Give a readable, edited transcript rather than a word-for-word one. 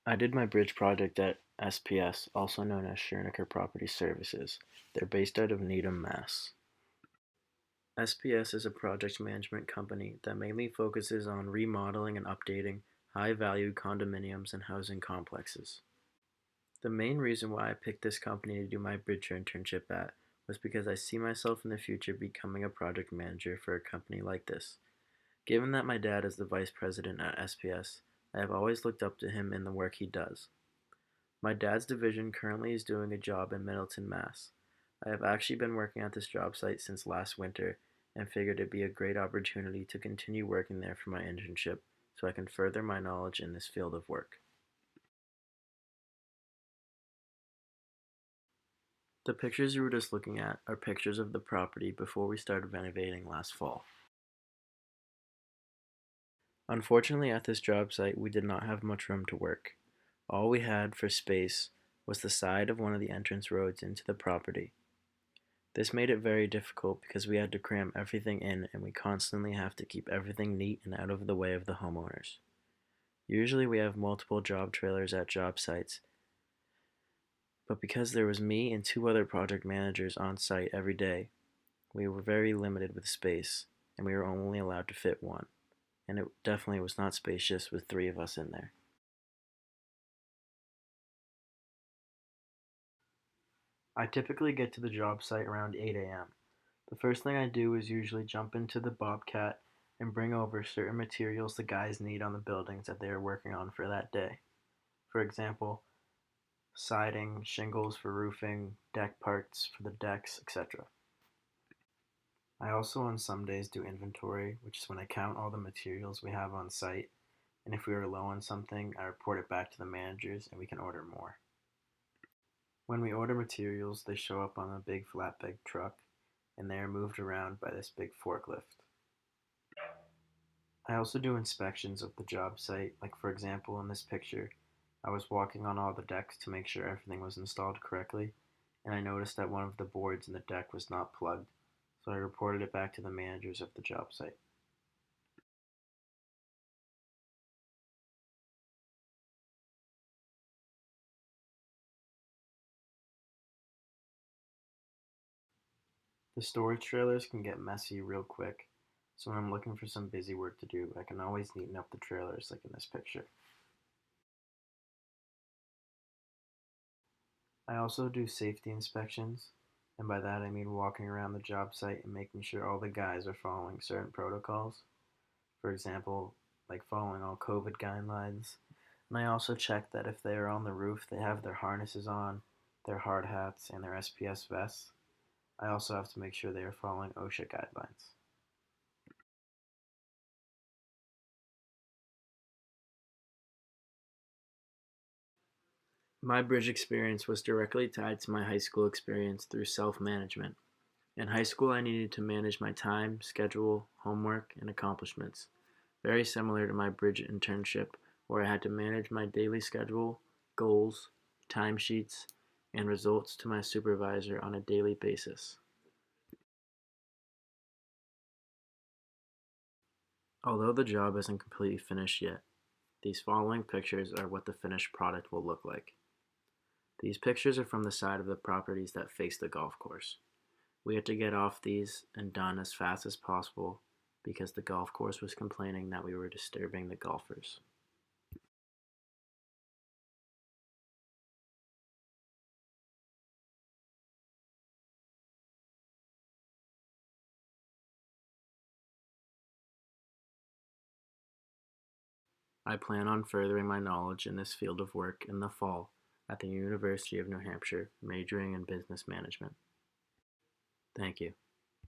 I did my bridge project at SPS, also known as Schoenecker Property Services. They're based out of Needham, Mass. SPS is a project management company that mainly focuses on remodeling and updating high-value condominiums and housing complexes. The main reason why I picked this company to do my bridge internship at was because I see myself in the future becoming a project manager for a company like this. Given that my dad is the vice president at SPS, I have always looked up to him in the work he does. My dad's division currently is doing a job in Middleton, Mass. I have actually been working at this job site since last winter and figured it'd be a great opportunity to continue working there for my internship so I can further my knowledge in this field of work. The pictures you were just looking at are pictures of the property before we started renovating last fall. Unfortunately, at this job site, we did not have much room to work. All we had for space was the side of one of the entrance roads into the property. This made it very difficult because we had to cram everything in and we constantly have to keep everything neat and out of the way of the homeowners. Usually we have multiple job trailers at job sites, but because there was me and two other project managers on site every day, we were very limited with space and we were only allowed to fit one, and it definitely was not spacious with three of us in there. I typically get to the job site around 8 a.m. The first thing I do is usually jump into the Bobcat and bring over certain materials the guys need on the buildings that they are working on for that day. For example, siding, shingles for roofing, deck parts for the decks, etc. I also on some days do inventory, which is when I count all the materials we have on site, and if we are low on something, I report it back to the managers and we can order more. When we order materials, they show up on a big flatbed truck and they are moved around by this big forklift. I also do inspections of the job site, like for example in this picture, I was walking on all the decks to make sure everything was installed correctly, and I noticed that one of the boards in the deck was not plugged, so I reported it back to the managers of the job site. The storage trailers can get messy real quick, so when I'm looking for some busy work to do, I can always neaten up the trailers like in this picture. I also do safety inspections, and by that I mean walking around the job site and making sure all the guys are following certain protocols. For example, like following all COVID guidelines. And I also check that if they are on the roof, they have their harnesses on, their hard hats, and their SPS vests. I also have to make sure they are following OSHA guidelines. My bridge experience was directly tied to my high school experience through self management. In high school, I needed to manage my time, schedule, homework, and accomplishments, very similar to my bridge internship, where I had to manage my daily schedule, goals, timesheets, and results to my supervisor on a daily basis. Although the job isn't completely finished yet, these following pictures are what the finished product will look like. These pictures are from the side of the properties that face the golf course. We had to get off these and done as fast as possible because the golf course was complaining that we were disturbing the golfers. I plan on furthering my knowledge in this field of work in the fall at the University of New Hampshire, majoring in business management. Thank you.